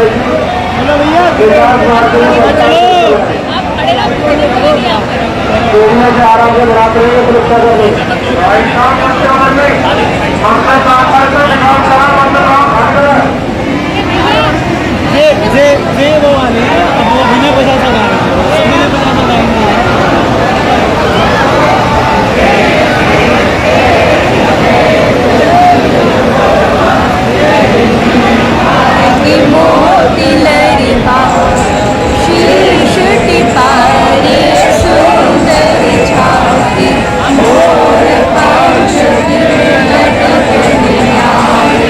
ये वो वाले हैं, अब वो बिना बजा सा गा रहे हैं, बिना बजा सा गाएंगे। मोती लहरिता शीश टिपारे सुंदर छाती मोर पंख लटकने आए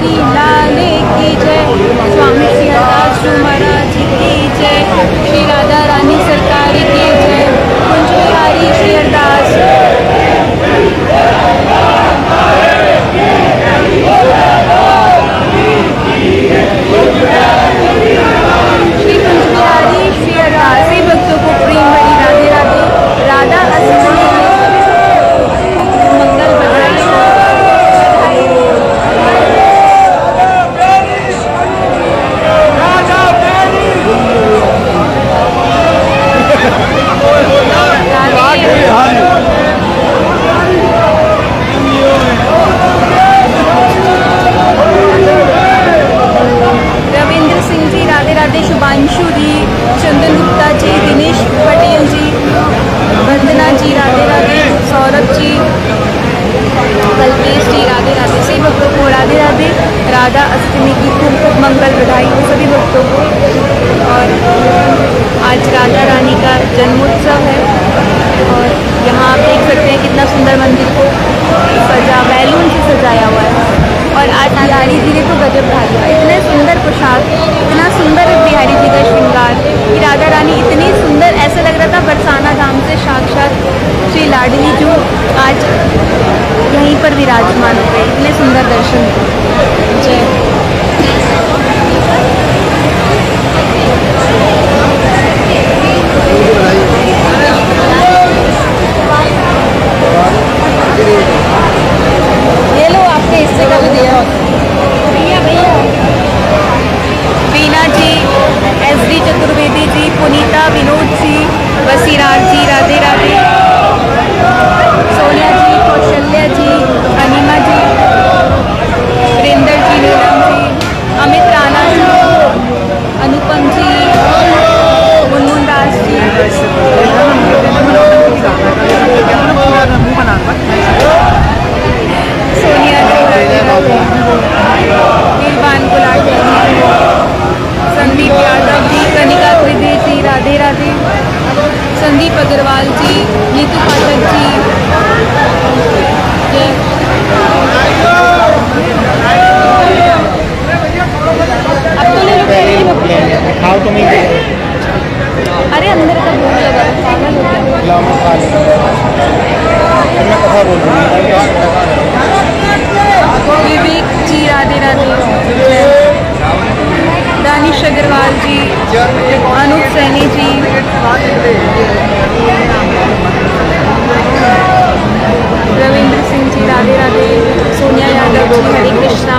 बिहारी लाल की जय, स्वामी श्री हरदास जी महाराज की जय, श्री राधा रानी सरकार की जय, कुंज बिहारी श्री हरदास। श्री कुंज बिहारी श्री हरदास सभी भक्तों को प्रेम भरी राधे राधे। राधा अष्टमी मंगल बधाई। रविंद्र सिंह जी राधे राधे, शुभांशु जी, चंदन गुप्ता जी, दिनेश पटेल जी, वंदना जी राधे राधे, सौरभ जी, कल्पेश जी राधे राधे। सभी भक्तों को राधे राधे। राधा अष्टमी की खूब खूब मंगल बधाई हो सभी भक्तों को। और आज राधा रानी का जन्मोत्सव है और यहाँ आप देख सकते हैं कितना सुंदर मंदिर को बैलून से सजाया हुआ है। और आज बिहारी जी ने तो गजब ढा दिया, इतने सुंदर पोशाक, इतना सुंदर बिहारी जी का श्रृंगार कि राधा रानी इतनी सुंदर, ऐसा लग रहा था बरसाना धाम से साक्षात श्री लाडली जो आज यहीं पर विराजमान हो गए। इतने सुंदर दर्शन। जय। ये लो आपके हिस्से का भी दिया। भैया वीना जी, SD चतुर्वेदी जी, पुनीता, विनोद जी, वसीराज जी राधे राधे, सोनिया जी, कौशल्या जी, अनिमा जी, वीरेंद्र जी, नीलम जी, अमित राणा जी, अनुपम जी, मुनमुन दास जी, सोनिया जी, नीलवान गुलाटी जी, संदीप यादव जी, कनिका त्रिवेदी जी राधे राधे, संदीप अग्रवाल जी, नीतू पाठक जी। जय। अब तो ले लो, खाओ तो नहीं। अरे अंदर का भूख लगा, पागल हो गया। मैं कथा बोल रहा हूँ। विवेक जी राधे राधे, दानिश अग्रवाल जी, अनूप सैनी जी, रविंद्र सिंह जी राधे राधे, सोनिया यादव जी, हरे कृष्णा।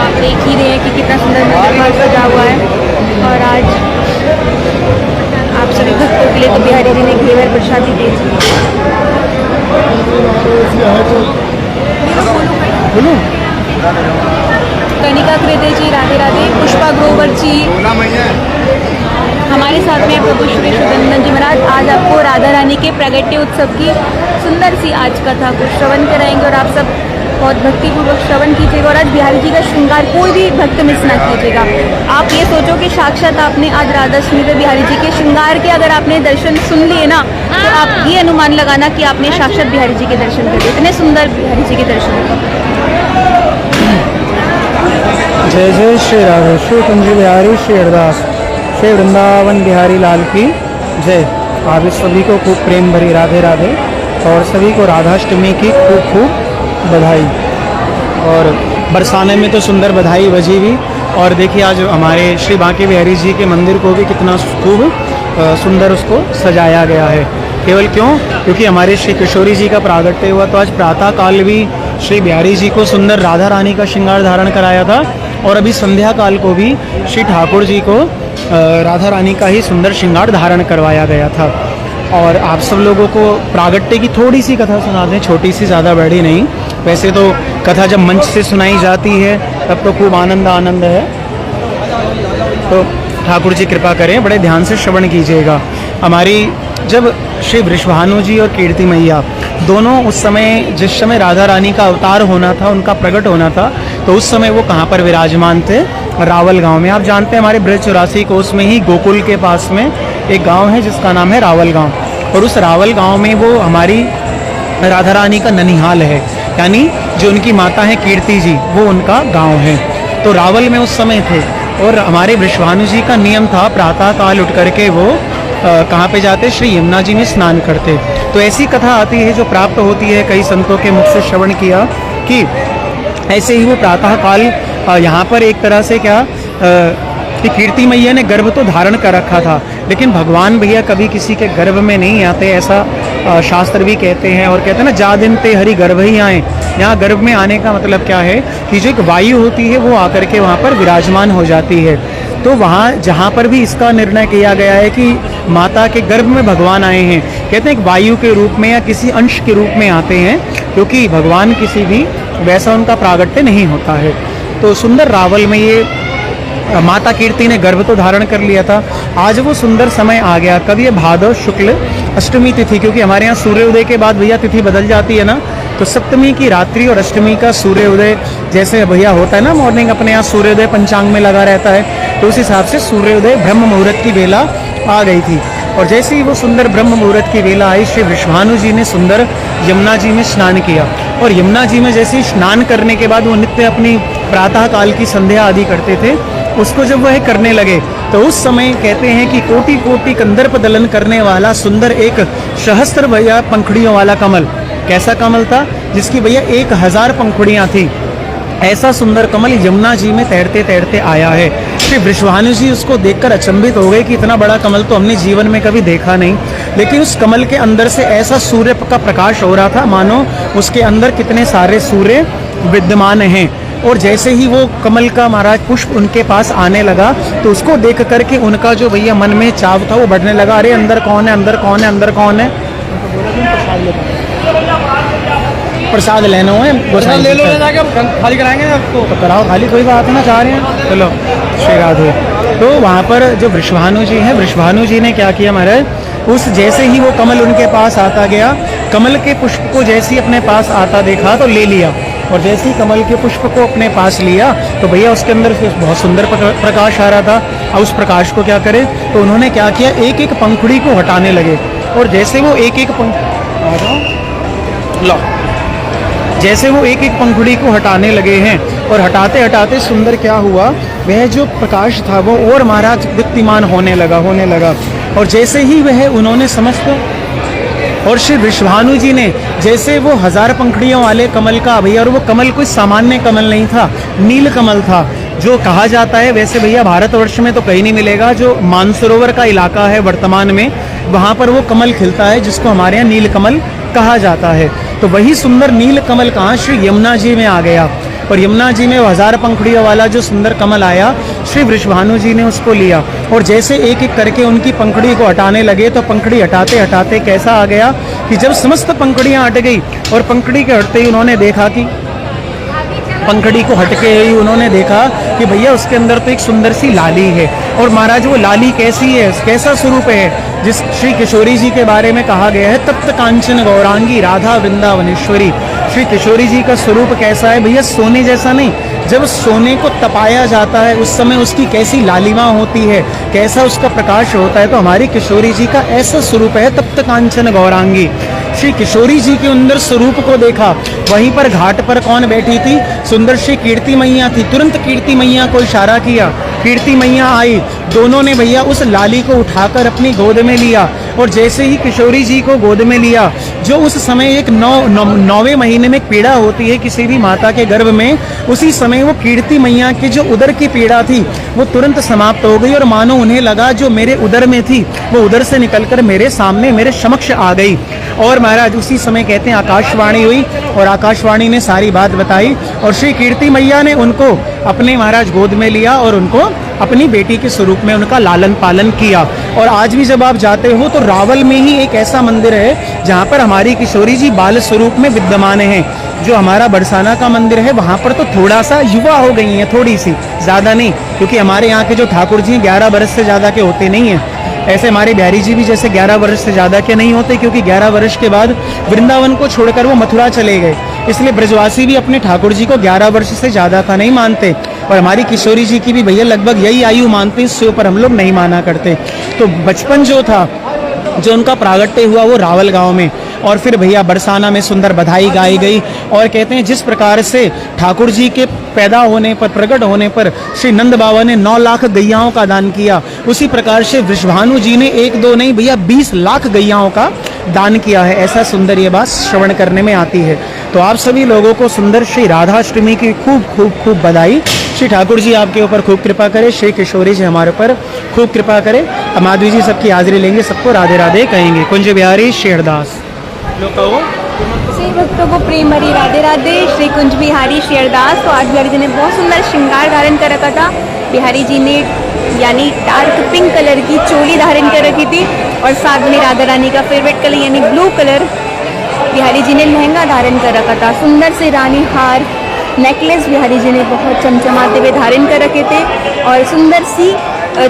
आप देख ही रहे हैं कि कितना सुंदर मंदिर सजा हुआ है। और आज आप सभी भक्तों के लिए तो बिहारी जी ने घेवर प्रसादी दे दी। कनिका त्रिवेदी जी राधे राधे, पुष्पा ग्रोवर जी हमारे साथ में, प्रभु श्री सुदंदन जी महाराज। आज आपको राधा रानी के प्रगट्य उत्सव की सुंदर सी आज कथा को श्रवण कराएंगे और आप सब बहुत भक्तिपूर्वक श्रवण कीजिएगा। और आज बिहारी जी का श्रृंगार कोई भी भक्त मिस ना कीजिएगा। आप ये सोचो कि साक्षात आपने आज राधाष्टमी पे बिहारी जी के श्रृंगार के अगर आपने दर्शन सुन लिए ना, तो आप ये अनुमान लगाना कि आपने साक्षात बिहारी जी के दर्शन कर लिए। इतने सुंदर बिहारी जी के दर्शन। जय जय श्री राधे। श्री कुंज बिहारी श्री हरदास, श्री वृंदावन बिहारी लाल की जय। आप इस सभी को खूब प्रेम भरी राधे राधे और सभी को राधाष्टमी की खूब खूब बधाई। और बरसाने में तो सुंदर बधाई बजी भी। और देखिए आज हमारे श्री बांके बिहारी जी के मंदिर को भी कितना खूब सुंदर उसको सजाया गया है। केवल क्यों? क्योंकि हमारे श्री किशोरी जी का प्रागट्य हुआ, तो आज प्रातः काल भी श्री बिहारी जी को सुंदर राधा रानी का श्रृंगार धारण कराया था। और अभी संध्या काल को भी श्री ठाकुर जी को राधा रानी का ही सुंदर श्रृंगार धारण करवाया गया था। और आप सब लोगों को प्रागट्य की थोड़ी सी कथा सुना दें, छोटी सी, ज़्यादा बड़ी नहीं। वैसे तो कथा जब मंच से सुनाई जाती है तब तो खूब आनंद है। तो ठाकुर जी कृपा करें, बड़े ध्यान से श्रवण कीजिएगा। हमारी जब श्री वृषभानु जी और कीर्ति मैया दोनों उस समय, जिस समय राधा रानी का अवतार होना था, उनका प्रकट होना था, तो उस समय वो कहाँ पर विराजमान थे? रावल गांव में। आप जानते हैं हमारे ब्रज 84 कोस में ही गोकुल के पास में एक गांव है जिसका नाम है रावल गांव। और उस रावल गांव में वो हमारी राधा रानी का ननिहाल है। यानी जो उनकी माता है कीर्ति जी, वो उनका गांव है। तो रावल में उस समय थे और हमारे वृषभानु जी का नियम था प्रातः काल उठ करके वो कहाँ पे जाते, श्री यमुना जी में स्नान करते। तो ऐसी कथा आती है जो प्राप्त होती है, कई संतों के मुख से श्रवण किया कि ऐसे ही वो प्रातः काल यहाँ पर एक तरह से क्या कि कीर्ति मैया ने गर्भ तो धारण कर रखा था, लेकिन भगवान भैया कभी किसी के गर्भ में नहीं आते, ऐसा शास्त्र भी कहते हैं। और कहते हैं ना, जा दिन ते हरि गर्भ ही आए। यहाँ गर्भ में आने का मतलब क्या है कि जो एक वायु होती है वो आकर के वहाँ पर विराजमान हो जाती है। तो वहाँ जहाँ पर भी इसका निर्णय किया गया है कि माता के गर्भ में भगवान आए हैं, कहते हैं एक वायु के रूप में या किसी अंश के रूप में आते हैं, क्योंकि भगवान किसी भी वैसा उनका प्रागट्य नहीं होता है। तो सुंदर रावल में ये माता कीर्ति ने गर्भ तो धारण कर लिया था। आज वो सुंदर समय आ गया, कब ये भादव शुक्ल अष्टमी तिथि, क्योंकि हमारे यहाँ सूर्योदय के बाद भैया तिथि बदल जाती है ना, तो सप्तमी की रात्रि और अष्टमी का सूर्योदय जैसे भैया होता है ना, मॉर्निंग अपने यहाँ सूर्योदय पंचांग में लगा रहता है, तो उस हिसाब से सूर्योदय ब्रह्म मुहूर्त की वेला आ गई थी। और जैसे ही वो सुंदर ब्रह्म मुहूर्त की वेला आई, श्री वृषभानु जी ने सुंदर यमुना जी में स्नान किया। और यमुना जी में जैसे ही स्नान करने के बाद वो नित्य अपनी प्रातः काल की संध्या आदि करते थे, उसको जब वह करने लगे तो उस समय कहते हैं कि कोटि कोटि कंदर्प दलन करने वाला सुंदर एक सहस्त्र भैया पंखुड़ियों वाला कमल, कैसा कमल था जिसकी भैया 1000 पंखुड़ियां थी, ऐसा सुंदर कमल यमुना जी में तैरते तैरते आया है। श्री वृषभानु जी उसको देखकर अचंभित हो गए कि इतना बड़ा कमल तो हमने जीवन में कभी देखा नहीं। लेकिन उस कमल के अंदर से ऐसा सूर्य का प्रकाश हो रहा था मानो उसके अंदर कितने सारे सूर्य विद्यमान हैं। और जैसे ही वो कमल का महाराज पुष्प उनके पास आने लगा, तो उसको देख करके उनका जो भैया मन में चाव था वो बढ़ने लगा, अरे अंदर कौन है, अंदर कौन है, अंदर कौन है। प्रसाद लेना है, ले लो, खाली कराएंगे आपको, तो कराओ खाली, कोई बात ना, चाह रहे हैं, चलो श्री राधे। तो वहाँ पर जो वृषभानु जी हैं, वृषभानु जी ने क्या किया महाराज, उस जैसे ही वो कमल उनके पास आता गया, कमल के पुष्प को जैसे ही अपने पास आता देखा तो ले लिया। और जैसे ही कमल के पुष्प को अपने पास लिया तो भैया उसके अंदर बहुत सुंदर प्रकाश आ रहा था। और उस प्रकाश को क्या करे, तो उन्होंने क्या किया, एक एक पंखुड़ी को हटाने लगे। और जैसे वो एक एक जैसे वो एक एक पंखुड़ी को हटाने लगे हैं, और हटाते हटाते सुंदर क्या हुआ, वह जो प्रकाश था वो और महाराज दीप्तिमान होने लगा। और जैसे ही वह उन्होंने समस्त, और श्री वृषभानु जी ने जैसे वो 1000 पंखुड़ियों वाले कमल का भैया, और वो कमल कोई सामान्य कमल नहीं था, नील कमल था, जो कहा जाता है वैसे भैया भारतवर्ष में तो कहीं नहीं मिलेगा, जो मानसरोवर का इलाका है वर्तमान में, वहाँ पर वो कमल खिलता है जिसको हमारे यहाँ नील कमल कहा जाता है। तो वही सुंदर नील कमल कहाँ, श्री यमुना जी में आ गया। और यमुना जी में 1000 पंखुड़ियों वाला जो सुंदर कमल आया, श्री वृषभानु जी ने उसको लिया। और जैसे एक एक करके उनकी पंखुड़ी को हटाने लगे, तो पंखुड़ी हटाते हटाते कैसा आ गया कि जब समस्त पंखुड़ियाँ हट गई, और पंखुड़ी के हटते ही उन्होंने देखा कि पंखुड़ी को हटके ही उन्होंने देखा कि भैया उसके अंदर तो एक सुंदर सी लाली है। और महाराज वो लाली कैसी है, कैसा स्वरूप है, जिस श्री किशोरी जी के बारे में कहा गया है, तप्त कांचन गौरांगी राधा वृंदावनेश्वरी। श्री किशोरी जी का स्वरूप कैसा है भैया, सोने जैसा नहीं, जब सोने को तपाया जाता है उस समय उसकी कैसी लालिमा होती है, कैसा उसका प्रकाश होता है, तो हमारी किशोरी जी का ऐसा स्वरूप है, तप्त कांचन गौरांगी। श्री किशोरी जी के अंदर स्वरूप को देखा। वहीं पर घाट पर कौन बैठी थी, सुंदर श्री कीर्ति मैया थी। तुरंत कीर्ति मैया को इशारा किया, कीर्ति मैया आई, दोनों ने भैया उस लाली को उठाकर अपनी गोद में लिया। और जैसे ही किशोरी जी को गोद में लिया, जो उस समय एक 9वें महीने में पीड़ा होती है किसी भी माता के गर्भ में, उसी समय वो कीर्ति मैया की जो उदर की पीड़ा थी वो तुरंत समाप्त हो गई। और मानो उन्हें लगा जो मेरे उदर में थी वो उदर से निकलकर मेरे सामने मेरे समक्ष आ गई। और महाराज उसी समय कहते हैं आकाशवाणी हुई, और आकाशवाणी ने सारी बात बताई, और श्री कीर्ति मैया ने उनको अपने महाराज गोद में लिया और उनको अपनी बेटी के स्वरूप में उनका लालन पालन किया। और आज भी जब आप जाते हो तो रावल में ही एक ऐसा मंदिर है जहाँ पर हमारी किशोरी जी बाल स्वरूप में विद्यमान हैं। जो हमारा बरसाना का मंदिर है वहाँ पर तो थोड़ा सा युवा हो गई हैं, थोड़ी सी, ज़्यादा नहीं, क्योंकि हमारे यहाँ के जो ठाकुर जी 11 वर्ष से ज़्यादा के होते नहीं हैं। ऐसे हमारे बिहारी जी भी जैसे 11 वर्ष से ज़्यादा के नहीं होते, क्योंकि 11 वर्ष के बाद वृंदावन को छोड़कर वो मथुरा चले गए, इसलिए ब्रजवासी भी अपने ठाकुर जी को 11 वर्ष से ज़्यादा का नहीं मानते। और हमारी किशोरी जी की भी भैया लगभग यही आयु मानते हैं, इससे ऊपर हम लोग नहीं माना करते। तो बचपन जो था, जो उनका प्रागट्य हुआ वो रावल गांव में, और फिर भैया बरसाना में सुंदर बधाई गाई गई। और कहते हैं जिस प्रकार से ठाकुर जी के पैदा होने पर, प्रकट होने पर श्री नंद बाबा ने 9 लाख गैयाओं का दान किया, उसी प्रकार से वृषभानु जी ने 1-2 नहीं भैया 20 लाख गैयाओं का दान किया है। ऐसा सुंदर ये बात श्रवण करने में आती है। तो आप सभी लोगों को सुंदर श्री राधाष्टमी की खूब खूब खूब बधाई। श्री ठाकुर जी आपके ऊपर खूब कृपा करे, श्री किशोरी जी हमारे ऊपर खूब कृपा करे। माधवी जी सबकी हाजिरी लेंगे, सबको राधे राधे कहेंगे। कुंज बिहारी शेरदास लोग कहो। श्री भक्तों को प्रेम भरी राधे राधे। श्री कुंज बिहारी शेरदास। तो आज बिहारी जी ने बहुत सुंदर श्रृंगार धारण कर रखा था। बिहारी जी ने यानी डार्क पिंक कलर की चोली धारण कर रखी थी और साथ में राधा रानी का फेवरेट कलर यानी ब्लू कलर बिहारी जी ने लहंगा धारण कर रखा था। सुंदर से रानी हार नेकलेस बिहारी जी ने बहुत चमचमाते हुए धारण कर रखे थे और सुंदर सी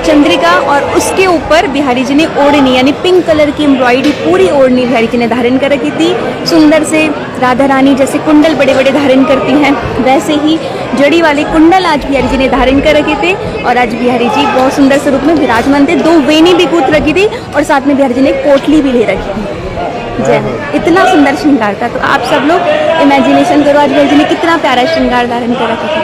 चंद्रिका और उसके ऊपर बिहारी जी ने ओढ़नी यानी पिंक कलर की एम्ब्रॉयडरी पूरी ओढ़नी बिहारी जी ने धारण कर रखी थी। सुंदर से राधा रानी जैसे कुंडल बड़े बड़े धारण करती हैं वैसे ही जड़ी वाले कुंडल आज बिहारी जी ने धारण कर रखे थे और आज बिहारी जी बहुत सुंदर स्वरूप में विराजमान थे। 2 वेणी भी कूद रखी थी और साथ में बिहारी जी ने पोटली भी ले रखी थी। जय हो। इतना सुंदर श्रृंगार था। तो आप सब लोग इमेजिनेशन करो आज बिहारी जी ने कितना प्यारा श्रृंगार धारण कर रखा था।